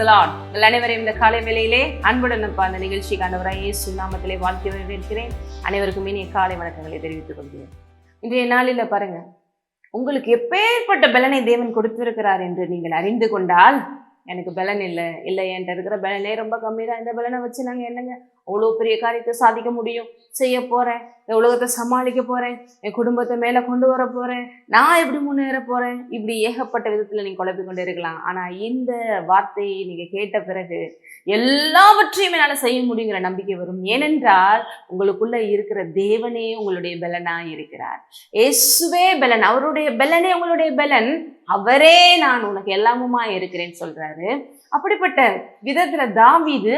அனைவரையும் இந்த காலை வேளையிலே அன்புடன் அந்த நிகழ்ச்சிக்கு ஆண்டவராய் இயேசு நாமத்திலே வாழ்த்தி வரவேற்கிறேன். அனைவருக்கும் இனிய காலை வணக்கங்களை தெரிவித்துக் கொள்கிறேன். இன்றைய நாளில பாருங்க, உங்களுக்கு எப்பேற்பட்ட பலனை தேவன் கொடுத்திருக்கிறார் என்று நீங்கள் அறிந்து கொண்டால், எனக்கு பலன் இல்லை என்கிட்ட இருக்கிற பலனே ரொம்ப கம்மி தான், இந்த பலனை வச்சு நாங்கள் என்னங்க அவ்வளோ பெரிய காரியத்தை சாதிக்க முடியும், செய்ய போகிறேன், இந்த உலகத்தை சமாளிக்க போகிறேன், என் குடும்பத்தை மேலே கொண்டு வர போகிறேன், நான் எப்படி முன்னேற போகிறேன், இப்படி ஏகப்பட்ட விதத்தில் நீங்கள் குழப்பிக்கொண்டு இருக்கலாம். ஆனால் இந்த வார்த்தையை நீங்கள் கேட்ட பிறகு எல்லாவற்றையும் என்னால் செய்ய முடியுங்கிற நம்பிக்கை வரும். ஏனென்றால் உங்களுக்குள்ள இருக்கிற தேவனே உங்களுடைய பலனாக இருக்கிறார். இயேசுவே பலன், அவருடைய பலனே உங்களுடைய பலன், அவரே நான் உனக்கு எல்லாமுமா இருக்கிறேன்னு சொல்றாரு. அப்படிப்பட்ட விதத்துல தாவீது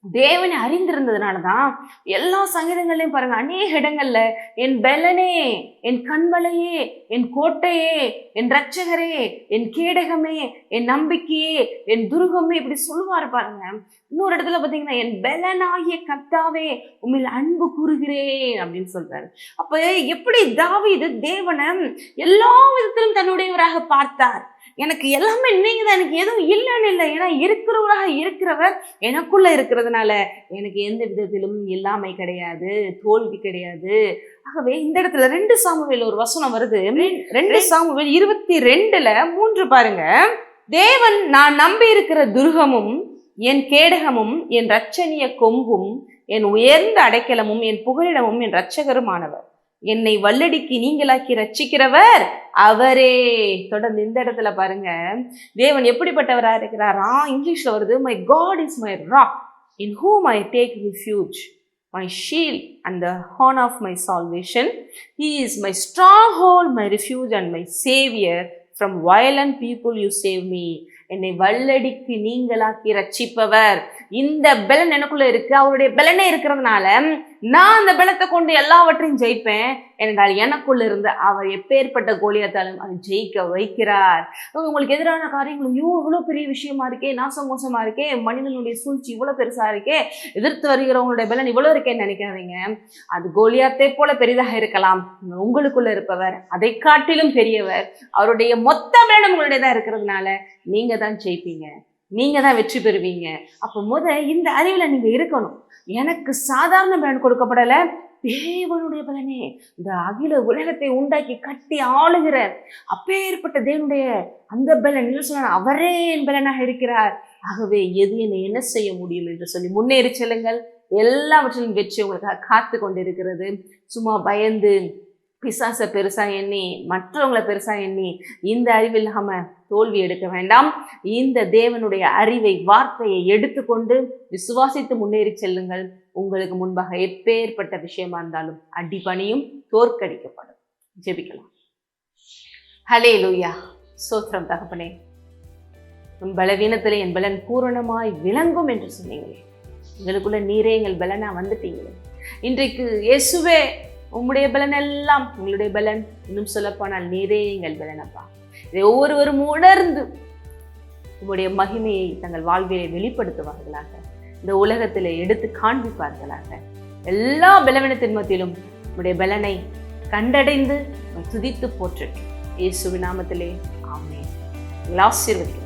தேவனை அறிந்திருந்ததுனாலதான் எல்லா சங்கீதங்களையும் பாருங்க, அநேக இடங்கள்ல என் பலனே, என் கண்மலையே, என் கோட்டையே, என் இரட்சகரே, என் கேடகமே, என் நம்பிக்கையே, என் துருகமே, இப்படி சொல்லுவாரு பாருங்க. இன்னொரு இடத்துல பாத்தீங்கன்னா, என் பலனாகிய கர்த்தாவே உம்மில் அன்பு கூறுகிறேன் அப்படின்னு சொல்றாரு. அப்ப எப்படி தாவீது தேவனை எல்லா விதத்திலும் தன்னுடையவராக பார்த்தார். எனக்கு எல்லாமே நீங்க தான், எனக்கு எதுவும் இல்லைன்னு இல்லை, ஏன்னா இருக்கிறவராக இருக்கிறவர் எனக்குள்ள இருக்கிறதுனால எனக்கு எந்த விதத்திலும் எல்லாமே கிடையாது, தோல்வி கிடையாது. ஆகவே இந்த இடத்துல 2 சாமுவேல் ஒரு வசனம் வருது. 2 சாமுவேல் 22:3 பாருங்க. தேவன் நான் நம்பி இருக்கிற துர்கமும் என் கேடகமும் என் இரட்சணிய கொம்பும் என் உயர்ந்த அடைக்கலமும் என் புகலிடமும் என் இரட்சகருமானவர், என்னை வல்லடிக்கு நீங்களாக்கி ரட்சிக்கிறவர் அவரே. தொடர்ந்து இந்த இடத்துல பாருங்க, தேவன் எப்படிப்பட்டவரா இருக்கிறாரா? இங்கிலீஷ்ல வருது, my God is my rock in whom I take refuge, my shield and the horn of my salvation. He is my stronghold, my refuge and my savior. From violent people you save me. என்னை வல்லடிக்கு நீங்களாக்கி ரட்சிப்பவர். இந்த பலன் எனக்குள்ள இருக்கு, அவருடைய பலனே இருக்கிறதுனால நான் அந்த பலத்தை கொண்டு எல்லாவற்றையும் ஜெயிப்பேன். என்றால் எனக்குள்ள இருந்து அவர் எப்பேற்பட்ட கோலியாத்தாலும் அதை ஜெயிக்க வைக்கிறார். உங்களுக்கு எதிரான காரியங்கள் இவ்வளவு பெரிய விஷயமா இருக்கே, நாசம் மோசமா இருக்கே, மனிதனுடைய சூழ்ச்சி இவ்வளவு பெருசா இருக்கே, எதிர்த்து வருகிறவங்களுடைய பலன் இவ்வளவு இருக்கேன்னு நினைக்காதீங்க. அது கோலியாத்தை போல பெரிதாக இருக்கலாம், உங்களுக்குள்ள இருப்பவர் அதை காட்டிலும் பெரியவர். அவருடைய மொத்த பலன் உங்களுடையதான் இருக்கிறதுனால நீங்க தான் ஜெயிப்பீங்க, நீங்க தான் வெற்றி பெறுவீங்க. அப்போ இந்த அறிவுல நீங்க இருக்கணும். எனக்கு சாதாரண பலன் கொடுக்கப்படல, தேவனுடைய பலனே, இந்த அகில உலகத்தை உண்டாக்கி கட்டி ஆளுகிற அப்பேற்பட்ட தேவனுடைய அந்த பலன் என்ன சொன்ன, அவரே என் பலனாக இருக்கிறார். ஆகவே எது என்னை என்ன செய்ய முடியும் என்று சொல்லி முன்னேறி செல்லுங்கள். எல்லாவற்றிலும் வெற்றி உங்களுக்காக காத்து கொண்டு இருக்கிறது. சும்மா பயந்து பிசாசை பெருசா எண்ணி மற்றவங்களை பெருசா எண்ணி இந்த அறிவு இல்லாம தோல்வி எடுக்க வேண்டாம். இந்த தேவனுடைய அறிவை, வார்த்தையை எடுத்துக்கொண்டு விசுவாசித்து முன்னேறி செல்லுங்கள். உங்களுக்கு முன்பாக எப்பேற்பட்ட விஷயமா இருந்தாலும் அடிபணியும், தோற்கடிக்கப்படும். ஜெபிக்கலாம். ஹல்லேலூயா. ஸ்தோத்திரம் தகப்பனே, உன் பலவீனத்திலே என் பலன் பூரணமாய் விளங்கும் என்று சொன்னீங்களே, எங்களுக்குள்ள நீரே எங்கள் பலனா வந்துட்டீங்களே. இன்றைக்கு இயேசுவே உம்முடைய பலன் எல்லாம் உங்களுடைய பலன், இன்னும் சொல்லப்போனால் நீரே எங்கள் பலனப்பா. இதை ஒவ்வொருவரும் உணர்ந்து உங்களுடைய மகிமையை தங்கள் வாழ்விலே வெளிப்படுத்துவார்களாக, இந்த உலகத்திலே எடுத்து காண்பிப்பார்களாக. எல்லா பலவீனத்தின் மத்தியிலும் உங்களுடைய பலனை கண்டடைந்து துதித்து போற்றட்டும். இயேசுவின் நாமத்திலே ஆமென். ஆசீர்வதிக்கிறேன்.